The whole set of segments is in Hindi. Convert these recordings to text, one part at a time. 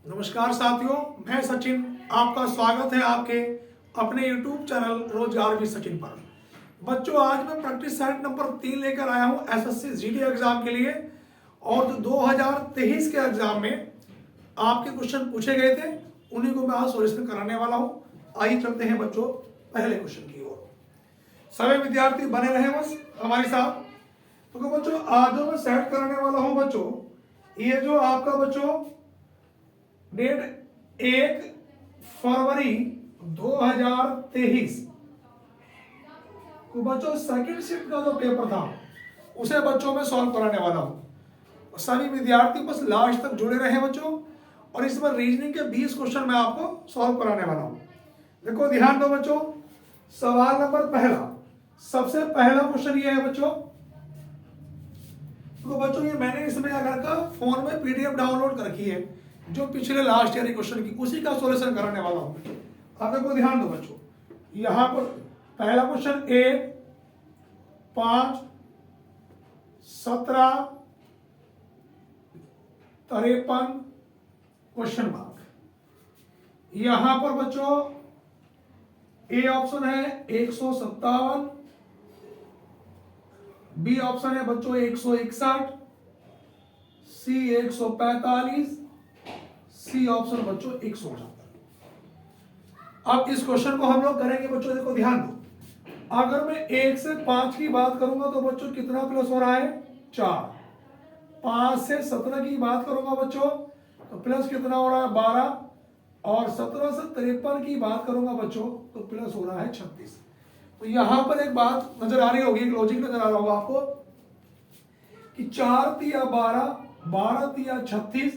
नमस्कार साथियों, मैं सचिन। आपका स्वागत है आपके अपने YouTube चैनल रोजगार भी सचिन पर। बच्चों, आज मैं प्रैक्टिस सेट नंबर 3 लेकर आया हूं एसएससी जीडी एग्जाम के लिए। और जो 2023 के एग्जाम में आपके क्वेश्चन पूछे गए थे उन्हीं को मैं आज सॉल्यूशन कराने वाला हूं। आइए चलते हैं बच्चों पहले क्वेश्चन की ओर। सभी विद्यार्थी बने रहे बस हमारे साथ। तो बच्चों, आज जो मैं सेट कराने वाला हूं बच्चों, ये जो आपका बच्चों डेट 1 फरवरी 2023 को बच्चों सेकंड शिफ्ट का जो पेपर था उसे बच्चों में सॉल्व कराने वाला हूं। सभी विद्यार्थी बस लास्ट तक जुड़े रहे बच्चों, और इस बार रीजनिंग के 20 क्वेश्चन मैं आपको सॉल्व कराने वाला हूं। देखो, ध्यान दो बच्चों। सवाल नंबर पहला, सबसे पहला क्वेश्चन ये है बच्चों। तो बच्चों, ये मैंने इसमें अगर का फोन में पीडीएफ डाउनलोड कर रखी है, जो पिछले लास्ट ईयर क्वेश्चन की, उसी का सॉल्यूशन कराने वाला हूं। अब देखो, ध्यान दो बच्चों। यहां पर पहला क्वेश्चन 1, 5, 17, 53 क्वेश्चन मार्क। यहां पर बच्चों ए ऑप्शन है 157, बी ऑप्शन है बच्चों 161, सी 145, सी ऑप्शन बच्चों 169। अब इस क्वेश्चन को हम लोग करेंगे बच्चों। देखो, ध्यान दो। अगर मैं 1 से 5 की बात करूंगा तो बच्चों कितना प्लस हो रहा है? 4। 5 से 17 की बात करूंगा बच्चों तो प्लस कितना हो रहा है? 12। और 17 से 53 की बात करूंगा बच्चों तो प्लस हो रहा है 36। तो यहां पर एक बात नजर आ रही होगी, एक लॉजिक नजर आ रहा होगा आपको कि 4 तिया 12, 12 तिया 36,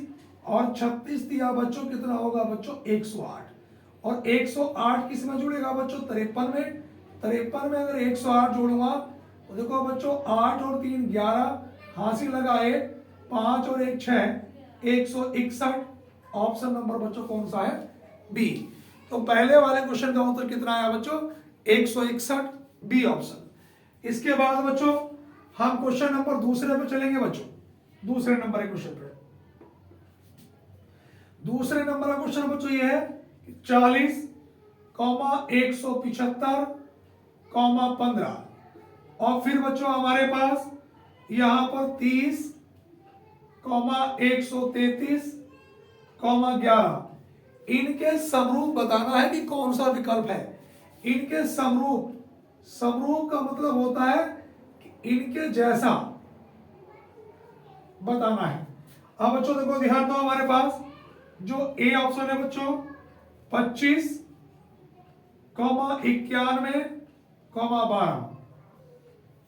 और 36 तिया बच्चों कितना होगा बच्चों? 108। और 108 किस में जुड़ेगा बच्चों? 53 में। 53 में अगर 108 जोड़ूंगा तो देखो बच्चों, 8 और 3 11, हासिल लगाए 5 और 1 6, 161। ऑप्शन नंबर बच्चों कौन सा है? बी। तो पहले वाले क्वेश्चन का उत्तर कितना आया बच्चों? 161, बी ऑप्शन। इसके बाद बच्चों हम क्वेश्चन नंबर दूसरे पे चलेंगे बच्चों। दूसरे नंबर के क्वेश्चन पे, दूसरे नंबर का क्वेश्चन बच्चों ये है 40, 175, 15। और फिर बच्चों हमारे पास यहां पर 30, 133, 11। इनके समरूप बताना है कि कौन सा विकल्प है। इनके समरूप, समरूप का मतलब होता है कि इनके जैसा बताना है। अब बच्चों देखो, ध्यान दो। हमारे पास जो ए ऑप्शन है बच्चों 25, 91, 12।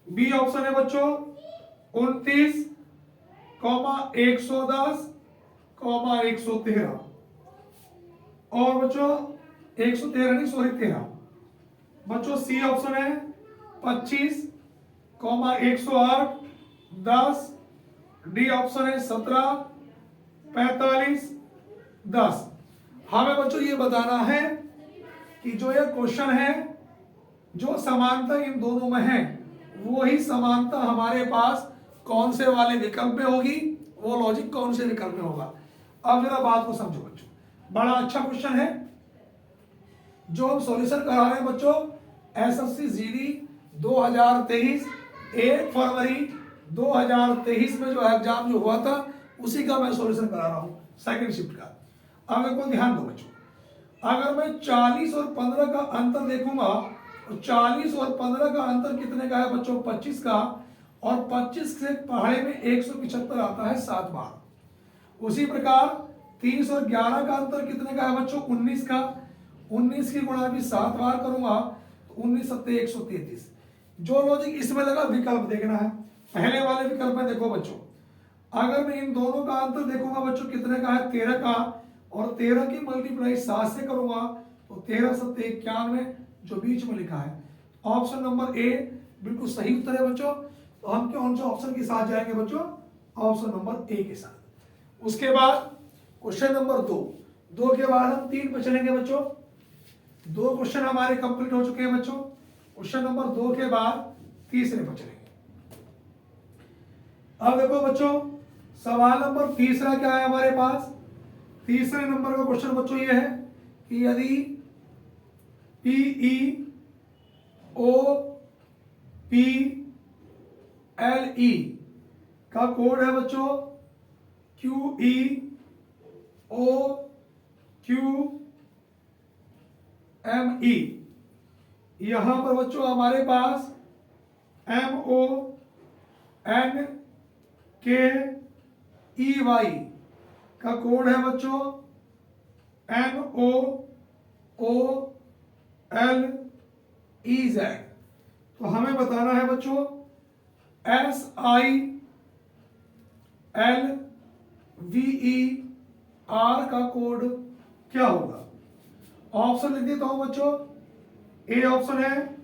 बी ऑप्शन है बच्चों 29, 110, 113। और बच्चों 113 नहीं, सॉरी 13। बच्चों सी ऑप्शन है 25, 108, 10। डी ऑप्शन है 17, 45, 10। हमें बच्चों ये बताना है कि जो ये क्वेश्चन है, जो समानता इन दोनों में है, वो ही समानता हमारे पास कौन से वाले विकल्प में होगी, वो लॉजिक कौन से विकल्प में होगा। अब जरा बात को समझो बच्चों, बड़ा अच्छा क्वेश्चन है जो हम सॉल्यूशन करा रहे हैं बच्चों। एसएससी जीडी 2023 1 फरवरी 2023 में जो एग्जाम जो हुआ था उसी का मैं सॉल्यूशन करा रहा हूं, सेकंड शिफ्ट का। अब एक बार ध्यान दो बच्चों। अगर मैं 40 और 15 का अंतर देखूंगा तो 40 और 15 का अंतर कितने का है बच्चों? 25 का। और 25 से पहाड़े में 175 आता है 7 बार। उसी प्रकार 30 और 11 का अंतर कितने का है बच्चों? 19 का। 19 की गुणा भी 7 बार करूंगा तो 19 सत्ते 133। जो लॉजिक इसमें लगा, विकल्प देखना है। पहले वाले विकल्प में देखो बच्चों, अगर मैं इन दोनों का अंतर देखूंगा बच्चों कितने का है? 13 का। और 13 की मल्टीप्लाई 7 से करूंगा तो 13 सत्ते 91, जो बीच में लिखा है। ऑप्शन नंबर ए बिल्कुल सही उत्तर है बच्चों। तो हम कौन से ऑप्शन के साथ जाएंगे बच्चों? ऑप्शन नंबर ए के साथ। उसके बाद क्वेश्चन नंबर 2 के बाद हम 3 पे चलेंगे बच्चों। 2 क्वेश्चन हमारे कंप्लीट हो चुके हैं बच्चों। क्वेश्चन नंबर 2 के बाद तीसरे पे चलेंगे। अब देखो बच्चों, सवाल नंबर तीसरा क्या है हमारे पास? तीसरे नंबर का क्वेश्चन बच्चों ये है कि यदि PEOPLE का कोड है बच्चों QEOQME, यहां पर बच्चों हमारे पास MONKEY का कोड है बच्चों MOOLEZ। तो हमें बताना है बच्चों SILVER का कोड क्या होगा। ऑप्शन लिख देता हूं बच्चों। ए ऑप्शन है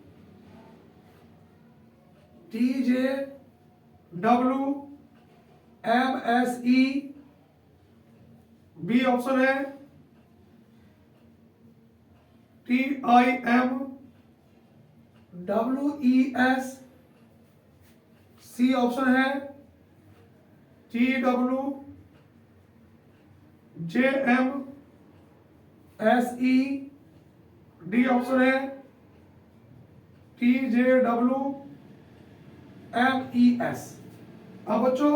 TJWMSE, बी ऑप्शन है TIMWES, सी ऑप्शन है TWJMSE, डी ऑप्शन है TJWMES। अब बच्चों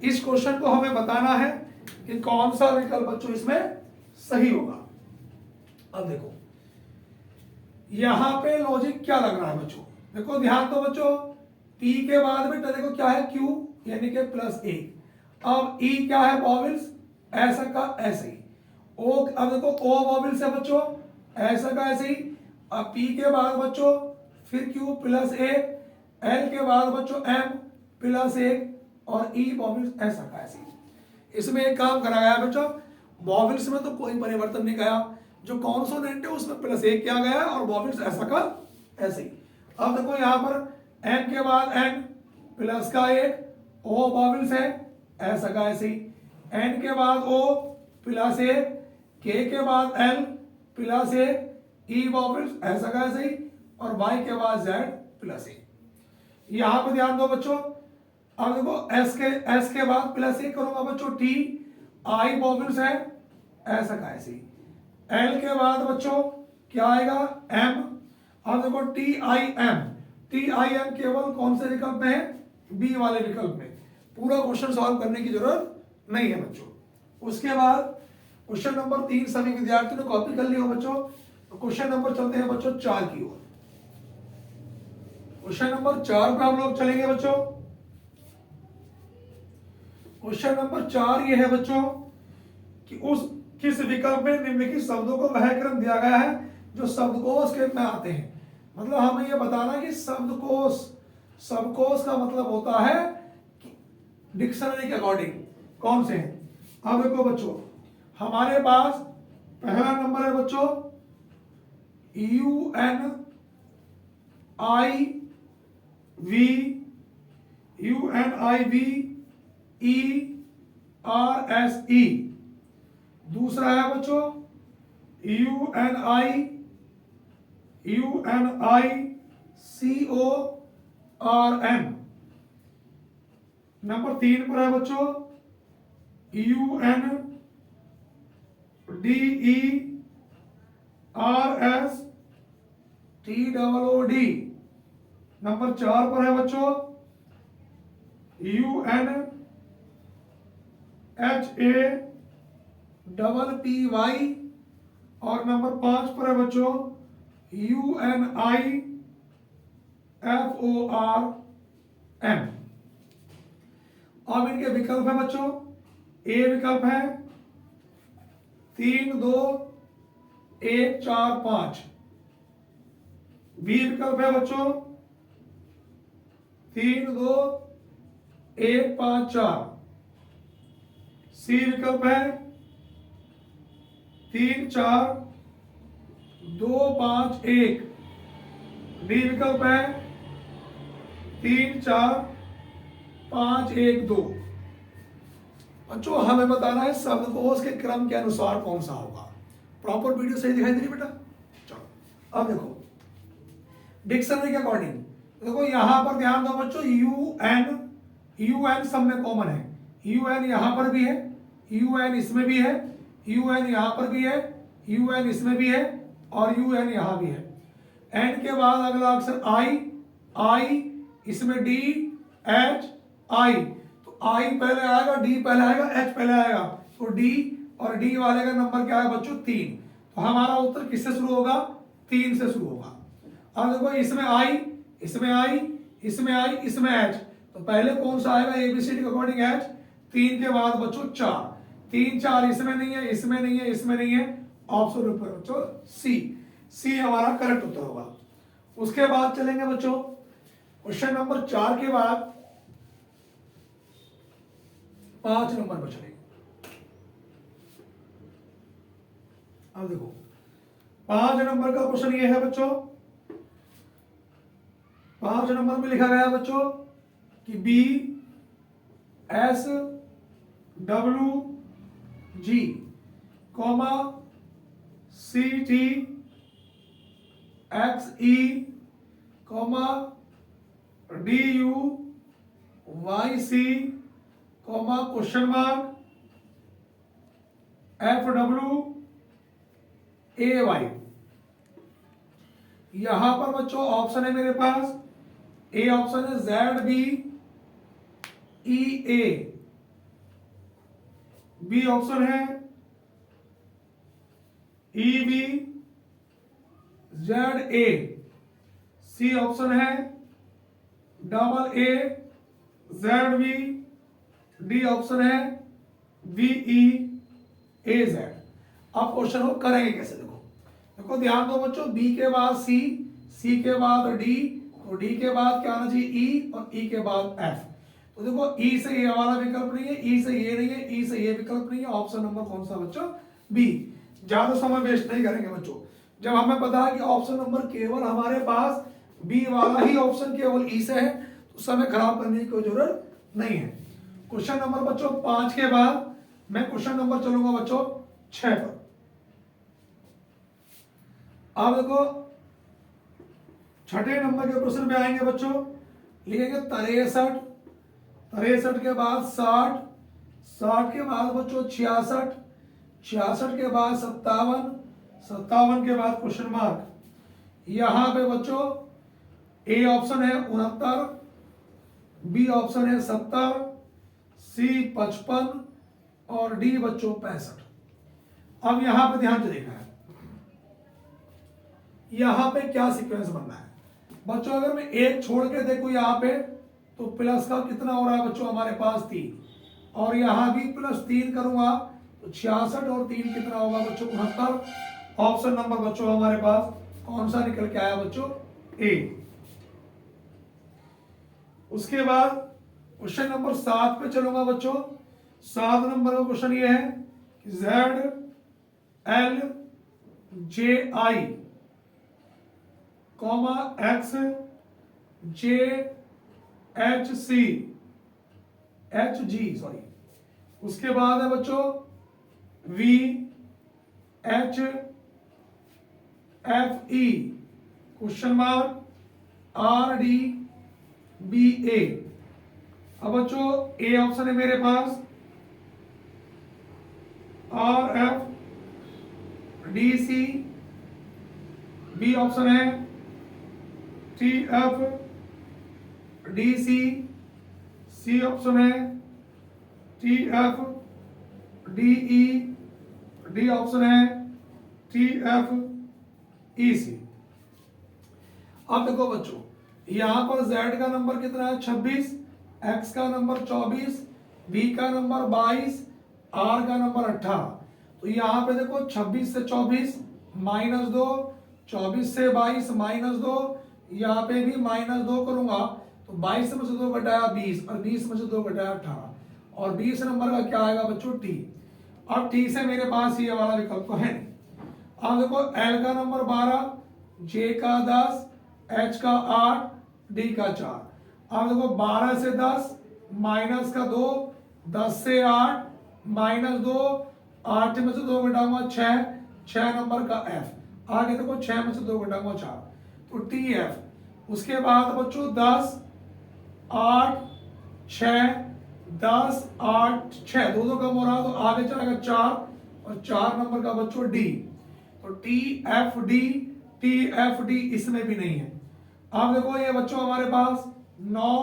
इस क्वेश्चन को हमें बताना है कि कौन सा विकल्प बच्चों इसमें सही होगा। अब देखो यहां पे लॉजिक क्या लग रहा है बच्चों, देखो ध्यान दो बच्चों। P के बाद बेटा देखो क्या है Q यानी कि +1। अब E क्या है वॉवेल्स, ऐसा का ऐसे ही। O अब देखो O वॉवेल्स है बच्चों, ऐसा का ऐसे ही। अब P के बाद बच्चों फिर Q +1, L के बाद बच्चों M +1 और E वॉवेल्स ऐसा का ऐसे ही। इसमें एक काम करा गया बच्चों, वॉवेल्स में तो कोई परिवर्तन नहीं गया, जो कॉन्सोनेंट है उसमें +1 किया गया और वॉवेल्स ऐसा का ऐसे ही। अब देखो यहाँ पर N के बाद N +1, O वॉवेल्स है ऐसा का ऐसे ही। N के बाद O +1, K के बाद L +1, E वॉवेल्स ऐसा का ऐसे ही और Y के बाद Z +1। यहाँ पर ध्यान दो बच्चों। अब देखो S के बाद +1 करूंगा बच्चों T, I वॉवेल्स है ऐसा का ऐसे ही। L के बाद बच्चों क्या आएगा M। अब देखो TIM केवल कौन से विकल्प में है, बी वाले विकल्प में। पूरा क्वेश्चन सॉल्व करने की जरूरत नहीं है बच्चों। उसके बाद क्वेश्चन नंबर 3 सभी विद्यार्थियों ने कॉपी कर लिया बच्चों। तो क्वेश्चन नंबर चलते हैं बच्चों 4 की ओर। क्वेश्चन नंबर 4 पे हम लोग चलेंगे बच्चों। क्वेश्चन नंबर 4 ये है बच्चों कि उस किस विकल्प में निम्नलिखित शब्दों को वह क्रम दिया गया है जो शब्दकोश के में आते हैं। मतलब हमें यह बताना कि शब्दकोश का मतलब होता है डिक्शनरी के अकॉर्डिंग कौन से हैं। अब देखो बच्चों हमारे पास पहला नंबर है बच्चों UNIVERSE। दूसरा है बच्चों UNICORN। नंबर 3 पर है बच्चों UNDERSTOOD। नंबर 4 पर है बच्चों UNHAPPY और नंबर 5 पर है बच्चों UNIFORM। अब इनके विकल्प है बच्चों। ए विकल्प है 3 2 1 4 5। बी विकल्प है बच्चों 3 2 1 5 4। सी विकल्प है 3 4 2 5 1। डी विकल्प है 3 4 5 1 2। बच्चों हमें बताना है शब्दकोश के क्रम के अनुसार कौन सा होगा। प्रॉपर वीडियो सही दिखाई दे रही बेटा। चलो अब देखो डिक्शनरी के अकॉर्डिंग देखो यहां पर ध्यान दो बच्चों UN सब में कॉमन है। UN यहां पर भी है, UN इसमें भी है, यू एन यहाँ पर भी है, यू एन इसमें भी है और यू एन यहाँ भी है। एन के बाद अगला अक्षर आई, आई इसमें डी एच आई, तो आई पहले आएगा, डी पहले आएगा, एच पहले आएगा, तो डी और डी वाले का नंबर क्या है बच्चों 3। तो हमारा उत्तर किससे शुरू होगा, 3 से शुरू होगा। अब देखो इसमें आई, इसमें आई, इसमें आई, इसमें एच, तो पहले कौन सा आएगा एबीसीडी के अकॉर्डिंग एच, 3 के बाद बच्चों 4, 3 4 इसमें नहीं है, इसमें नहीं है, इसमें नहीं है, ऑप्शन ऊपर बच्चों सी, सी हमारा करेक्ट उत्तर होगा। उसके बाद चलेंगे बच्चों क्वेश्चन नंबर 4 के बाद 5 नंबर पर चलेंगे। अब देखो 5 नंबर का क्वेश्चन ये है बच्चों, 5 नंबर में लिखा गया है बच्चों कि B S W G comma C T X E comma D U Y C comma question mark F W A Y. यहां पर बच्चों ऑप्शन है मेरे पास, ए ऑप्शन है Z B E A, B option है E B Z A, C option है double A Z B, D option है बी ई ए जेड। अब क्वेश्चन को करेंगे कैसे, देखो देखो ध्यान दो बच्चों, बी के बाद सी, सी के बाद डी, तो डी के बाद क्या आना चाहिए ई, और ई के बाद एफ। तो देखो ई से ये वाला विकल्प नहीं है, ई से ये नहीं है, ई से ये विकल्प नहीं है, ऑप्शन नंबर कौन सा बच्चों बी। ज्यादा समय वेस्ट नहीं करेंगे बच्चों, जब हमें पता है कि ऑप्शन नंबर केवल हमारे पास बी वाला ही ऑप्शन केवल ई से है, तो समय खराब करने की कोई जरूरत नहीं है। क्वेश्चन नंबर बच्चों 5 के बाद मैं क्वेश्चन नंबर चलूंगा बच्चों 6 पर। अब देखो छठे नंबर के प्रश्न पे आएंगे बच्चों, लिखेंगे 63, 63 के बाद 60, 60 के बाद बच्चों 66, 66 के बाद 57, 57 के बाद क्वेश्चन मार्क। यहां पे बच्चों ए ऑप्शन है 69, बी ऑप्शन है 70, सी 55 और डी बच्चों 65। अब यहां पे ध्यान से देखना है, यहां पे क्या सीक्वेंस बनना है बच्चों। अगर मैं एक छोड़ के देखूं यहां पे, तो प्लस का कितना हो रहा है बच्चों हमारे पास 3, और यहां भी +3 करूंगा तो 66 और 3 कितना होगा बच्चों 69। ऑप्शन नंबर बच्चों हमारे पास कौन सा निकल के आया बच्चों ए। उसके बाद क्वेश्चन नंबर 7 पे चलूंगा बच्चों। 7 नंबर का क्वेश्चन ये है कि Z L J I comma X J H C H G sorry, उसके बाद है बच्चों V H F E question mark R D B A. अब बच्चों ए ऑप्शन है मेरे पास R F D C, B option है T F D C, C option है T F D E, D option है टी एफ ई सी। अब देखो बच्चों यहां पर Z का नंबर कितना है 26, X का नंबर 24, B का नंबर 22, R का नंबर 18। तो यहां पे देखो 26 से 24 -2, 24 से 22 -2, यहाँ पे भी -2 करूंगा तो 22 में से 2 घटाया 20 और 20 में से 2 घटाया 18 और 20 नंबर का क्या आएगा बच्चों टी। अब टी से मेरे पास ये वाला विकल्प तो है नहीं। अब देखो एल का नंबर 12, जे का 10, एच का 8, डी का 4। अब देखो 12 से 10 माइनस का 2, 10 से 8 -2, 8 में से 2 घटाऊंगा 6, 6 नंबर का एफ। आगे देखो 6 में से 2 घटाऊंगा 4 तो टी एफ। उसके बाद बच्चों 10 8 6 10 8 6 दो कम हो रहा तो आगे चलेगा 4 और 4 नंबर का बच्चों डी। तो टी एफ डी इसमें भी नहीं है। अब देखो ये बच्चों हमारे पास 9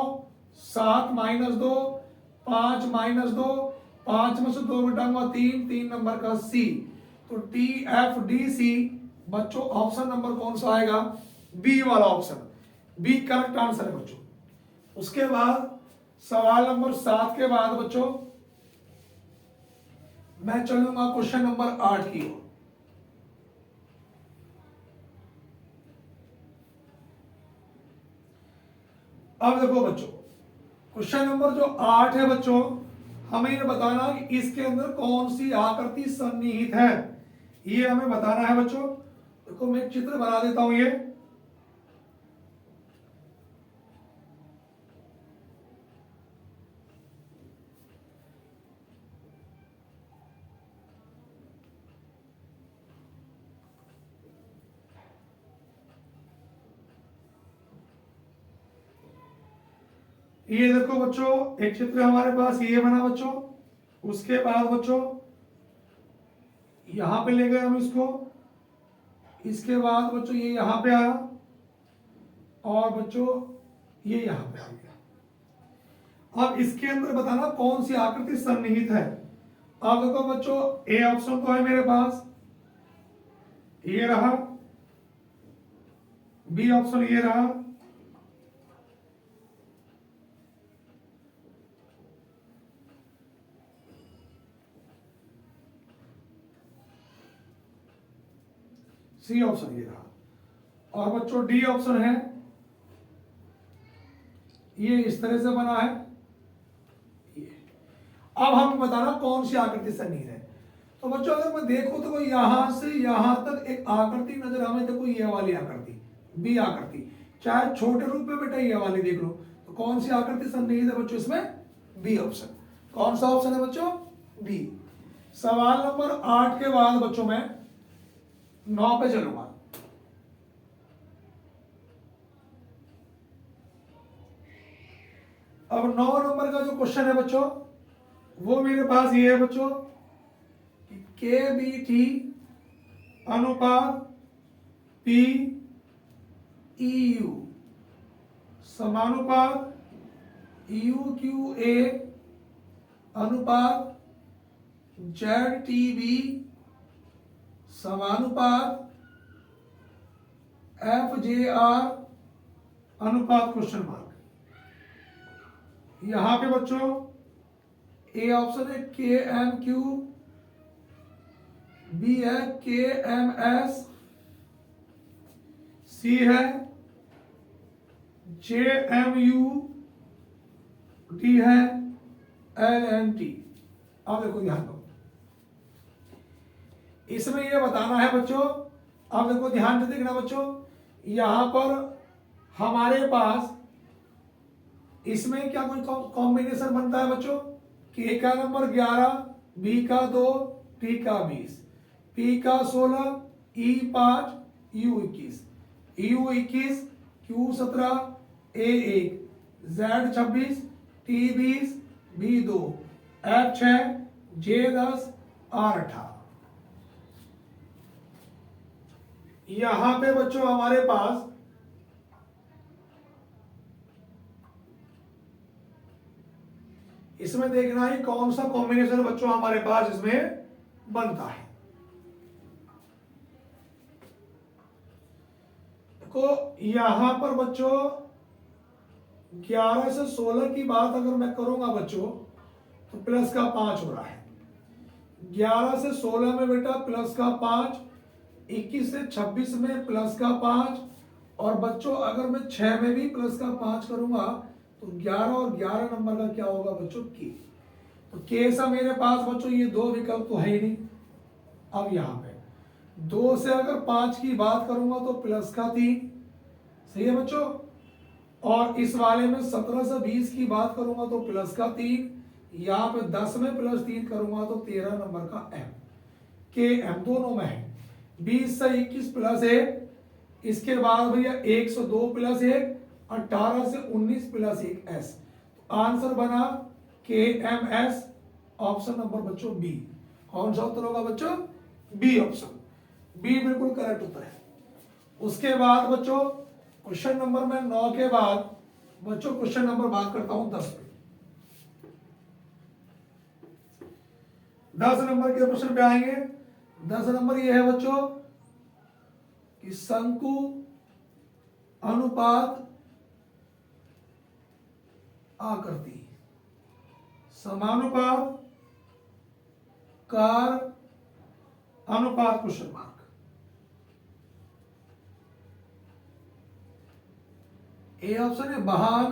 7 -2 5 -2 5 में से 2 घटाऊंगा 3 नंबर का सी। तो टी एफ डी सी बच्चों ऑप्शन नंबर कौन सा आएगा? बी वाला ऑप्शन, बी करेक्ट आंसर है बच्चों। उसके बाद सवाल नंबर 7 के बाद बच्चों मैं चलूंगा क्वेश्चन नंबर 8 की ओर। अब देखो बच्चों क्वेश्चन नंबर जो 8 है बच्चों, हमें ये बताना कि इसके अंदर कौन सी आकृति सन्निहित है, ये हमें बताना है बच्चों। देखो मैं एक चित्र बना देता हूं। ये देखो बच्चों एक चित्र हमारे पास ये बना बच्चों। उसके बाद बच्चों यहां पे ले गए हम इसको। इसके बाद बच्चों ये यहां पे आया और बच्चों ये यहां पे आ गया। अब इसके अंदर बताना कौन सी आकृति सन्निहित है। अब देखो बच्चों ए ऑप्शन तो है मेरे पास, ये रहा। बी ऑप्शन ये रहा। सी ऑप्शन ये रहा। और बच्चों डी ऑप्शन है, ये इस तरह से बना है ये। अब हमें बताना कौन सी आकृति सन्निहित है। तो बच्चों अगर मैं देखूं तो यहां से यहां तक एक आकृति नजर हमें, देखो ये वाली आकृति, बी आकृति, चाहे छोटे रूप में बेटा ये वाली देख लो। तो कौन सी आकृति सन्निहित है बच्चों इसमें? B option. कौन सा ऑप्शन है बच्चों? बी। सवाल नंबर 8 के बाद बच्चों मैं 9 पे चलूंगा। अब 9 नंबर का जो क्वेश्चन है बच्चों वो मेरे पास ये है बच्चों, के बी टी अनुपात पी ई यू समानुपात यू क्यू ए अनुपात जेड टी बी समानुपात एफ जे आर अनुपात क्वेश्चन मार्क। यहां पे बच्चों ए ऑप्शन है के एम क्यू, बी है के एम एस, सी है जे एम यू, डी है एल एन टी। अब देखो ध्यान दो, इसमें ये बताना है बच्चों। अब देखो ध्यान से देखना बच्चों, यहां पर हमारे पास इसमें क्या कोई कॉम्बिनेशन बनता है बच्चों? के का नंबर 11, बी का 2, टी का 20, पी का 16, E 5, U 21, U 21, Q 17, A 1, Z 26, T 20, B 2, F 6, J 10, R 18। यहां पे बच्चों हमारे पास इसमें देखना है कौन सा कॉम्बिनेशन बच्चों हमारे पास इसमें बनता है। देखो यहां पर बच्चों 11 से 16 की बात अगर मैं करूंगा बच्चों तो प्लस का 5 हो रहा है। 11 से 16 में बेटा प्लस का 5, 21 से 26 में प्लस का 5, और बच्चों अगर मैं 6 में भी प्लस का 5 करूंगा तो 11 और 11 नंबर का क्या होगा बच्चों? के। तो के सा मेरे पास बच्चों ये 2 विकल्प तो है ही नहीं। अब यहां पे 2 से अगर 5 की बात करूंगा तो प्लस का 3, सही है बच्चों। और इस वाले में 17 से 20 की बात करूंगा तो प्लस का 3, यहाँ पे 10 में प्लस 3 करूंगा तो 13 नंबर का एम। के एम दोनों में है। 20 से 21 प्लस 1, इसके बाद भैया 102 प्लस 1, 18 से 19 प्लस 1 एस। आंसर बना के एम एस, ऑप्शन नंबर बच्चों बी। कौन सा उत्तर होगा बच्चों? बी ऑप्शन, बी बिल्कुल करेक्ट उत्तर है। उसके बाद बच्चों क्वेश्चन नंबर में 9 के बाद बच्चों क्वेश्चन नंबर बात करता हूं 10 पे। 10 नंबर के प्रश्न पे आएंगे। 10 नंबर ये है बच्चों कि शंकु अनुपात आकृति समानुपात कार अनुपात क्वेश्चन मार्क। ए ऑप्शन है वाहन,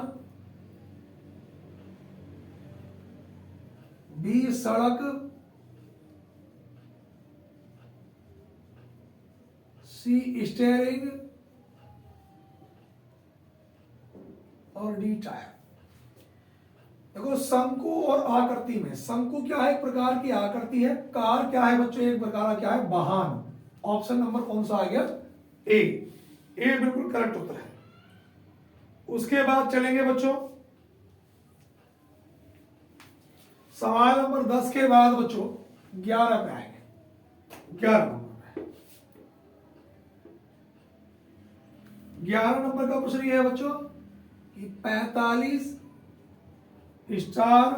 बी सड़क, सी स्टीयरिंग और डी टायर। देखो शंकु और आकृति में, शंकु क्या है? एक प्रकार की आकृति है। कार क्या है बच्चों? एक प्रकार का क्या है? वाहन। ऑप्शन नंबर कौन सा आ गया? ए। ए बिल्कुल करेक्ट उत्तर है। उसके बाद चलेंगे बच्चों सवाल नंबर 10 के बाद बच्चों 11 पे आएंगे। 11 नंबर पे 11 नंबर का प्रश्न ये है बच्चों कि 45 star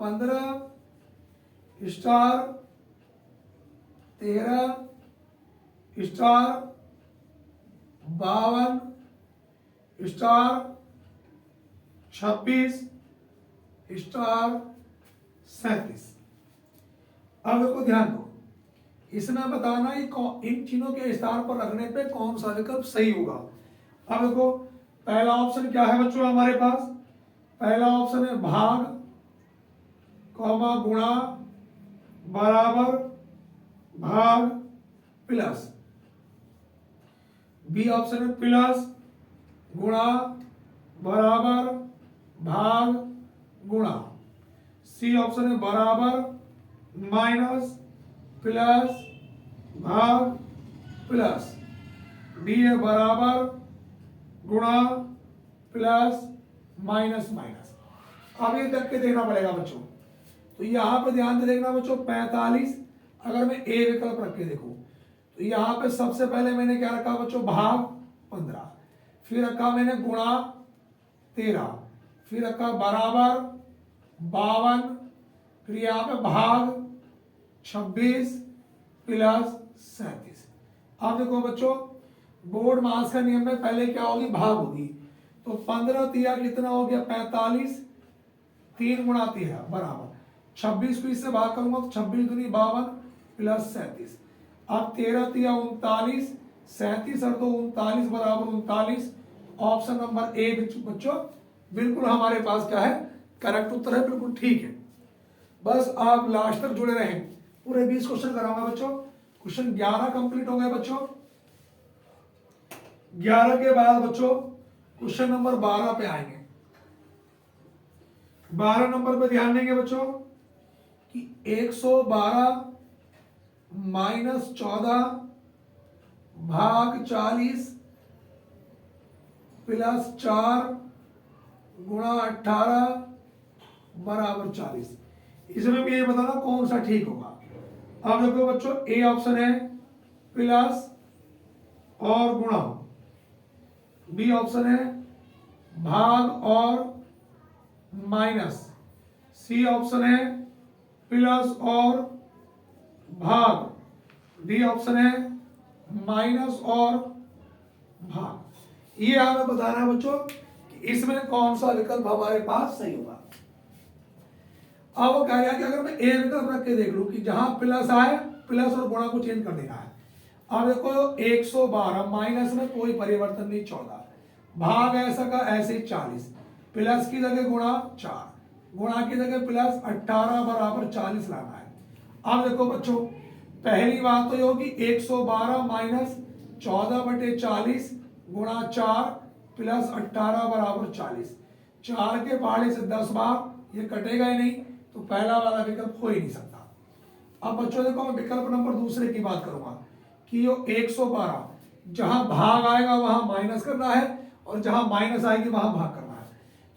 15 star 13 star 52 star 26 star 37। अब देखो ध्यान दो, इसमें बताना ही इन तीनों के स्टार पर रखने पे कौन सा विकल्प सही होगा। अब देखो पहला ऑप्शन क्या है बच्चों हमारे पास? पहला ऑप्शन है भाग कॉमा गुणा बराबर भाग प्लस। बी ऑप्शन है प्लस गुणा बराबर भाग गुणा। सी ऑप्शन है बराबर माइनस प्लस भाग प्लस। डी है बराबर गुणा प्लस माइनस माइनस। अब ये देख के देखना पड़ेगा बच्चों। तो यहां पे ध्यान से देखना बच्चों 45 अगर मैं ए विकल्प रख के देखूं तो यहां पे सबसे पहले मैंने क्या रखा बच्चों? भाग 15, फिर रखा मैंने गुणा 13, फिर रखा बराबर 52, फिर यहाँ पे भाग 26 प्लस 37। अब देखो बच्चों बोर्ड मास का नियम में पहले क्या होगी? भाग होगी। तो 15 तिया कितना हो गया? 45, 3 गुणा 13 बराबर 26 को इससे भाग करूंगा तो 26 दूनी 52 प्लस 37। अब 13 तिया 39, 37 और 2 39 बराबर 39। ऑप्शन नंबर ए बच्चों बिल्कुल हमारे पास क्या है? करेक्ट उत्तर है, बिल्कुल ठीक है। बस आप लास्ट तक जुड़े रहें, पूरे 20 क्वेश्चन कराऊंगा बच्चों। क्वेश्चन 11 कंप्लीट हो गए बच्चों। 11 के बाद बच्चों क्वेश्चन नंबर 12 पे आएंगे। 12 नंबर पे ध्यान देंगे बच्चों कि 112 माइनस 14 भाग 40 प्लस 4 गुणा 18 बराबर 40। इसमें भी ये बताना कौन सा ठीक होगा। अब देखो बच्चों ए ऑप्शन है प्लस और गुणा, बी ऑप्शन है भाग और माइनस, सी ऑप्शन है प्लस और भाग, डी ऑप्शन है माइनस और भाग। ये हमें बताना है बच्चों कि इसमें कौन सा विकल्प हमारे पास सही होगा। अब वो कह रहा है कि अगर मैं ए विकल्प रख के देख लूं कि जहां प्लस आए प्लस और गुणा को चेंज कर देना है। अब देखो 112 माइनस में कोई परिवर्तन नहीं 14, भाग ऐसा का ऐसे 40, प्लस की जगह गुणा 4, गुणा की जगह प्लस 18 बराबर 40 लाना है। अब देखो बच्चों पहली बात तो ये होगी 112 माइनस 14/40 गुणा 4 प्लस 18 बराबर 40। 4 के पहाड़े से 10 बार ये कटेगा ही नहीं, तो पहला वाला विकल्प हो ही नहीं सकता। अब बच्चों देखो मैं विकल्प नंबर दूसरे की बात करूंगा कि यो 112 जहां भाग आएगा वहां माइनस करना है और जहां माइनस आएगी वहां भाग करना है।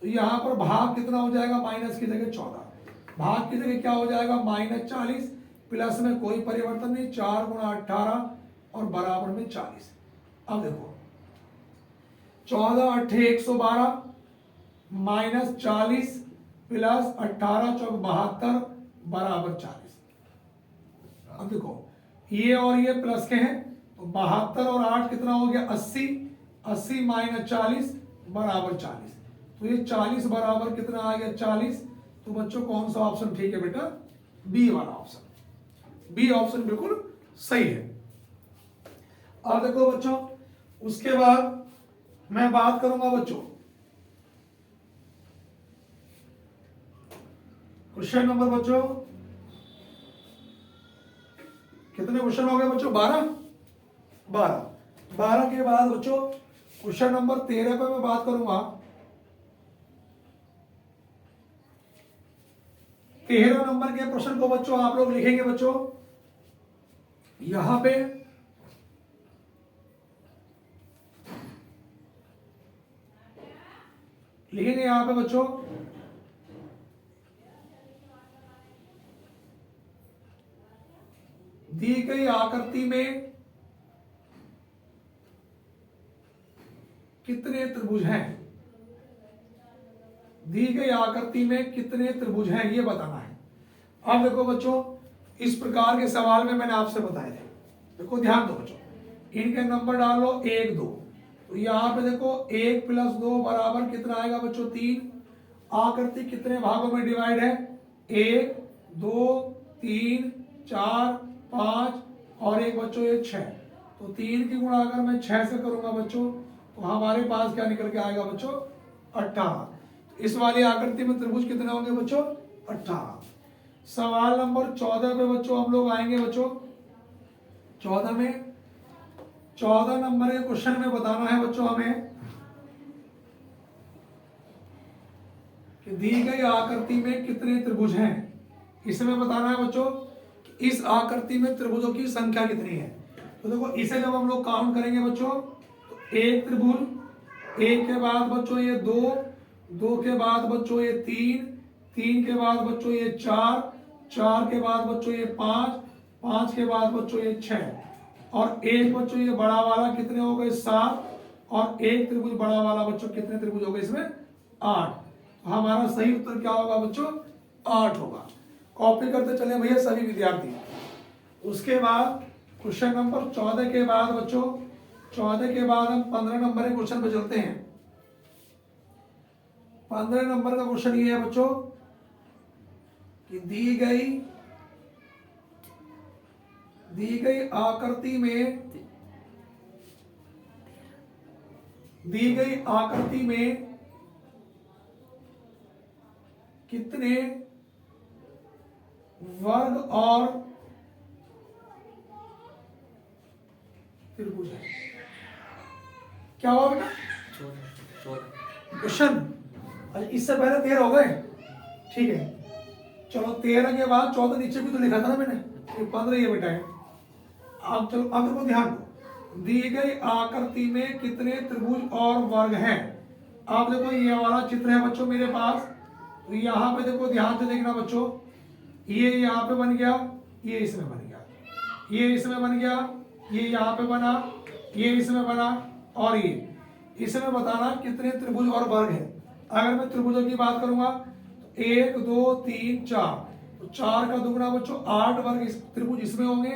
तो यहां पर भाग कितना हो जाएगा? माइनस की जगह 14, भाग की जगह क्या हो जाएगा -40, प्लस में कोई परिवर्तन नहीं, 4 गुणा 18 और बराबर में 40। अब देखो 14 8 112 -40 प्लस 18 चौक 72 बराबर 40। अब देखो ये और ये प्लस के हैं, तो 72 और 8 कितना हो गया 80, 80 - 40 बराबर 40। तो ये 40 बराबर कितना आ गया 40। तो बच्चों कौन सा ऑप्शन ठीक है बेटा, बी वाला ऑप्शन, बी ऑप्शन बिल्कुल सही है। अब देखो बच्चों उसके बाद मैं बात करूंगा बच्चों क्वेश्चन नंबर बच्चों कितने क्वेश्चन हो गए बच्चों, 12 के बाद बच्चों क्वेश्चन नंबर 13 पे मैं बात करूंगा। 13 नंबर के प्रश्न को बच्चों आप लोग लिखेंगे बच्चों यहां पे, लिखेंगे यहां पे बच्चों दी गई आकृति में कितने त्रिभुज हैं, दी गई आकृति में कितने त्रिभुज हैं ये बताना है। अब देखो बच्चों इस प्रकार के सवाल में मैंने आपसे बताया थे, देखो ध्यान दो बच्चों, इनके नंबर डालो 1 2, तो यहाँ पे देखो 1 + 2 बराबर कितना आएगा बच्चों 3। आकृति कितने भागों में डिवाइड है, 1 2 3 4 5 और एक बच्चों ये 6। तो 3 की गुणा अगर मैं 6 से करूंगा बच्चों तो हमारे पास क्या निकल के आएगा बच्चों 18। इस वाली आकृति में त्रिभुज कितने होंगे बच्चों 18। सवाल नंबर 14 पे बच्चों हम लोग आएंगे बच्चों। 14 नंबर के क्वेश्चन में बताना है बच्चों हमें कि दी गई आकृति में कितने त्रिभुज हैं। इसमें बताना है बच्चों कि इस आकृति में त्रिभुजों की संख्या कितनी है। तो देखो इसे जब हम लोग काउंट करेंगे बच्चों तो एक त्रिभुज, एक के बाद बच्चों ये 2, 2 के बाद बच्चों ये 3, 3 के बाद बच्चों ये 4, 4 के बाद बच्चों ये 5, 5 के बाद बच्चों ये 6 और एक बच्चों ये बड़ा वाला कितने हो गए 7 और एक त्रिभुज बड़ा वाला बच्चों कितने त्रिभुज हो गए इसमें 8। हमारा सही उत्तर क्या होगा बच्चों 8 होगा। कॉपी करते चले भैया सभी विद्यार्थी। उसके बाद क्वेश्चन नंबर 14 के बाद बच्चों 14 के बाद हम 15 नंबर के क्वेश्चन पे चलते हैं। 15 नंबर का क्वेश्चन ये है बच्चों कि दी गई आकृति में कितने वर्ग और त्रिभुज है। क्या हुआ बेटा क्वेश्चन, इससे पहले 13 हो गए, ठीक है। चलो 13 के बाद 14 नीचे भी तो लिखा था ना मैंने, 15 ये बेटा है। अब चलो अब को ध्यान दो, दी गई आकृति में कितने त्रिभुज और वर्ग हैं। आप देखो ये वाला चित्र है बच्चों मेरे पास, तो यहाँ पे देखो ध्यान से देखना बच्चों, ये यहाँ पे बन गया, ये इसमें बन गया, ये इसमें बन गया, ये यहाँ पे बना, ये इसमें बना और ये इसमें बताना कितने त्रिभुज और वर्ग है। अगर मैं त्रिभुजों की बात करूंगा तो 1 2 3 4, तो 4 का दुगना बच्चों 8 वर्ग त्रिभुज इसमें होंगे,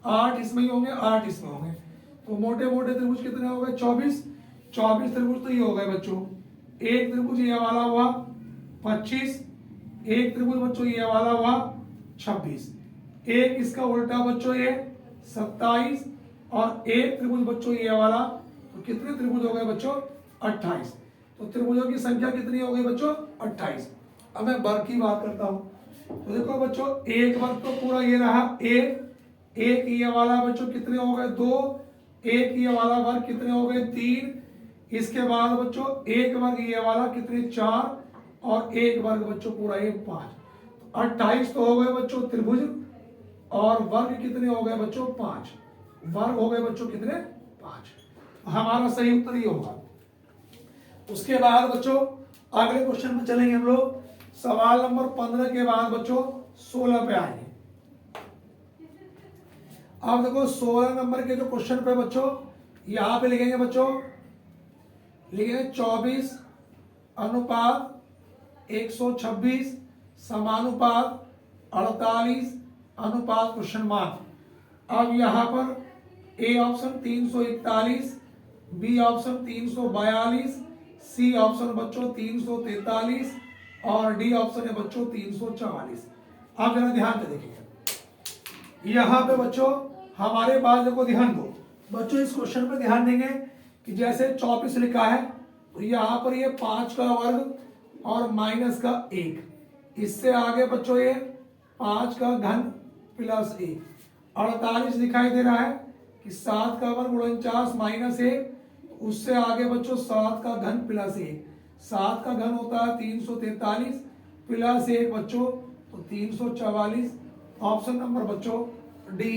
8 इसमें ही होंगे, 8 इसमें होंगे। तो मोटे मोटे त्रिभुज कितने हो गए 24, 24 त्रिभुज तो ये हो गए बच्चों। एक त्रिभुज ये वाला हुआ 25, एक त्रिभुज बच्चों ये वाला हुआ 26, एक इसका उल्टा बच्चों ये 27 और एक त्रिभुज बच्चों ये वाला, तो कितने त्रिभुज हो गए बच्चों 28। तो त्रिभुजों की संख्या कितनी हो गई बच्चों 28। अब मैं वर्ग की बात करता हूं, तो देखो बच्चों एक वर्ग तो पूरा ये रहा, एक ये वाला बच्चों कितने हो गए 2, एक ये वाला वर्ग कितने हो गए 3, इसके बाद बच्चों एक वर्ग ये वाला कितने 4 और एक वर्ग बच्चों पूरा ये 5। तो 28 तो हो गए बच्चों त्रिभुज और वर्ग कितने हो गए बच्चों 5, वर्ग हो गए बच्चों कितने 5। हमारा सही उत्तर ये होगा। उसके बाद बच्चों अगले क्वेश्चन में चलेंगे हम लोग। सवाल नंबर 15 के बाद बच्चों 16 पे आएंगे। अब देखो 16 नंबर के जो क्वेश्चन पे बच्चों यहां पे लिखेंगे बच्चों, लिखेंगे 24 अनुपात 126 समानुपात 48 अनुपात क्वेश्चन मार्क। अब यहां पर A option 341, B option 342, C option बच्चों 343 और डी ऑप्शन है बच्चों 344। आप जरा ध्यान से देखिए यहां पे बच्चों हमारे पास, देखो ध्यान दो बच्चों, इस क्वेश्चन पे ध्यान देंगे कि जैसे 24 लिखा है तो यहां पर ये 5 का वर्ग और माइनस का 1, इससे आगे बच्चों ये 5 का घन प्लस 1। 48 दिखाई दे रहा है कि 7 का वर्ग 49 माइनस 1, उससे आगे बच्चों 7 का घन प्लस 1। 7 का घन होता है 343 प्लस 1 बच्चों तो 344। ऑप्शन नंबर बच्चों डी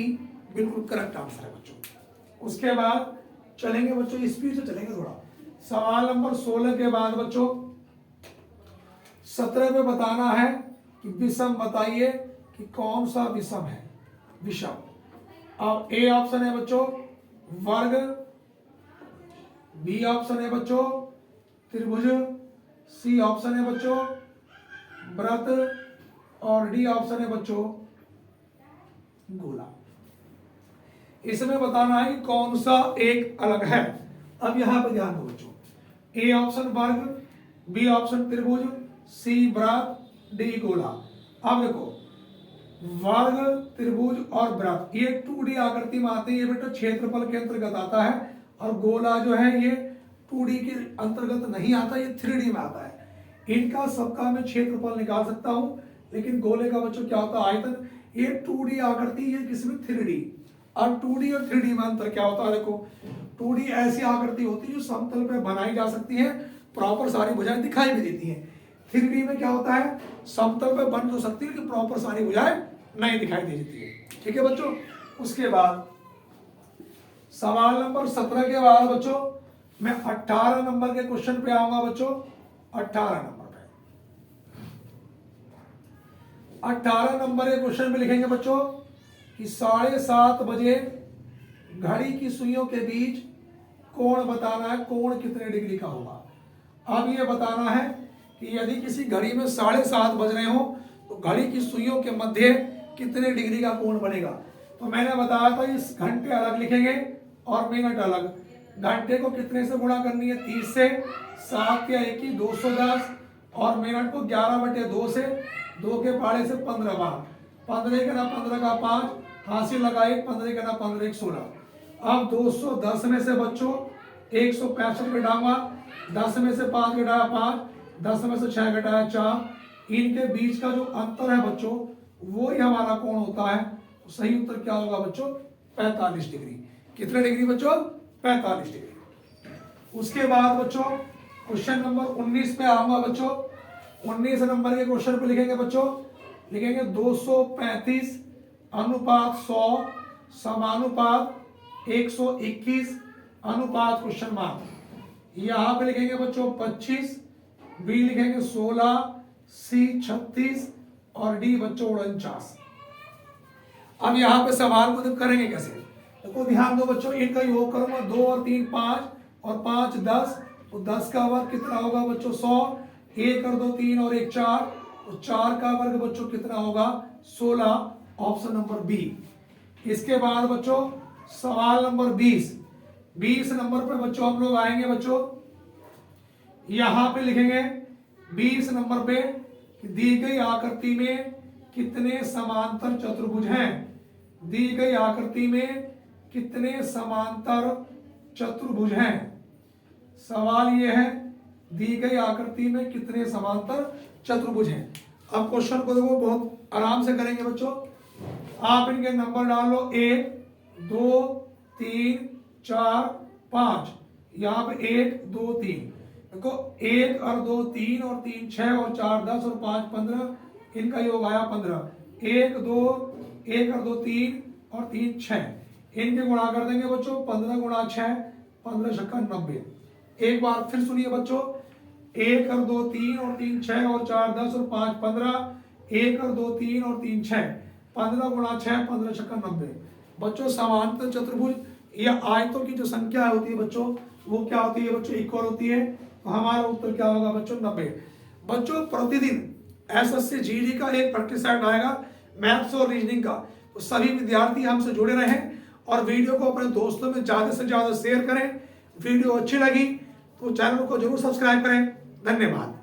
बिल्कुल करेक्ट आंसर है बच्चों। उसके बाद चलेंगे बच्चों, स्पीड से चलेंगे थोड़ा। सवाल नंबर 16 के बाद बच्चों 17 पे बताना है कि विषम बताइए कि कौन सा विषम है। विषम, अब ए ऑप्शन है बच्चों वर्ग, बी ऑप्शन है बच्चों त्रिभुज, सी ऑप्शन है बच्चों वृत्त और डी ऑप्शन है बच्चों गोला। इसमें बताना है कि कौन सा एक अलग है। अब यहां पर ध्यान दो बच्चों, ए ऑप्शन वर्ग, बी ऑप्शन त्रिभुज, सी वृत्त, डी गोला। अब देखो वर्ग, त्रिभुज और वृत्त ये 2D आकृति में आते हैं, ये बेटा क्षेत्रफल के अंतर्गत आता है, और गोला जो है ये 2D के अंतर्गत नहीं आता, ये 3D में आता है। इनका सबका मैं क्षेत्रफल निकाल सकता हूं, लेकिन गोले का बच्चों क्या होता है आयतन। ये 2D आकृति, ये किसमें 3D। और 2D और 3D में अंतर क्या होता है, देखो 2D ऐसी आकृति होती है जो समतल पे बनाई जा सकती है, प्रॉपर सारी भुजाएं दिखाई भी देती हैं। 3D में क्या होता है, समतल पे बन तो सकती है लेकिन प्रॉपर सारी भुजाएं नहीं दिखाई दे देती है। ठीक है बच्चों। उसके बाद सवाल नंबर 17 के बाद बच्चों मैं 18 नंबर के क्वेश्चन पे आऊंगा बच्चों। 18 नंबर पे 18 नंबर के क्वेश्चन पे लिखेंगे बच्चों कि 7:30 बजे घड़ी की सुइयों के बीच कोण बताना है, कोण कितने डिग्री का होगा। अब ये बताना है कि यदि किसी घड़ी में 7:30 बज रहे हो तो घड़ी की सुइयों के मध्य कितने डिग्री का कोण बनेगा। तो मैंने बताया था इस घंटे अलग लिखेंगे और मिनट अलग। घंटे को कितने से गुणा करनी है, 30 से, 7 या 1 की 210, और मिनट को 11/2 से, 2 के पहाड़े से 15 बार। 15 का ना 15 का 5 हासिल लगाए, 15 का ना 15 1 16। अब 210 में से बच्चों 165 घटाऊंगा, 10 में से 5 घटाया 5, 10 में से 6 घटाया 4, इनके बीच का जो अंतर है बच्चों वो ही हमारा कोण होता है। तो सही उत्तर क्या होगा बच्चों, 45 डिग्री। कितने डिग्री बच्चों, 45 डिग्री। उसके बाद बच्चों क्वेश्चन नंबर 19 पे आऊंगा बच्चों। 19 नंबर के क्वेश्चन पे लिखेंगे बच्चों, लिखेंगे 235 अनुपात 100 समानुपात 121 अनुपात क्वेश्चन मार्क। यहां पे लिखेंगे बच्चों 25, बी लिखेंगे 16, सी 36 और डी बच्चों 49। अब यहां पे सवाल को करेंगे कैसे, देखो ध्यान दो बच्चों, इनका योग करूंगा 2 और 3 5 और 5 10, तो 10 का वर्ग कितना होगा बच्चों 100, 1 और 2 3 और 1 4, तो 4 का वर्ग बच्चों कितना होगा 16। Option number B. इसके बाद बच्चों सवाल नंबर 20 नंबर पे बच्चों हम लोग आएंगे बच्चों। यहां पे लिखेंगे 20 नंबर पे दी गई आकृति में कितने समांतर चतुर्भुज हैं। दी गई आकृति में कितने समांतर चतुर्भुज हैं। सवाल यह है दी गई आकृति में कितने समांतर चतुर्भुज हैं। अब क्वेश्चन को देखो बहुत आराम से करेंगे बच्चों। आप इनके नंबर डाल लो 1 2 3 4 5, यहाँ पे 1 2 3, देखो 1 और 2 3 और 3 6 और 4 10 और 5 15, इनका योग आया 15। 1 2 1 और 2 3 और 3 6, इनके गुणा कर देंगे बच्चों 15 गुणा 6 15 छक्का 90। एक बार फिर सुनिए बच्चों, 1 और 2 3 और 3 6 और 4 10 और 5 15, 1 और 2 3 और 3 6, 15 गुणा 6 15 छक्का 90। बच्चों समांतर चतुर्भुज या आयतों की जो संख्या होती है बच्चों, वो क्या होती है बच्चों, इक्वल होती है। तो हमारा उत्तर क्या होगा बच्चों, 90। बच्चों प्रतिदिन एसएससी जीडी का एक प्रैक्टिस सेट आएगा मैथ्स और रीजनिंग का। तो सभी विद्यार्थी हमसे जुड़े रहें और वीडियो को अपने दोस्तों में ज़्यादा से ज़्यादा शेयर करें। वीडियो अच्छी लगी तो चैनल को जरूर सब्सक्राइब करें। धन्यवाद।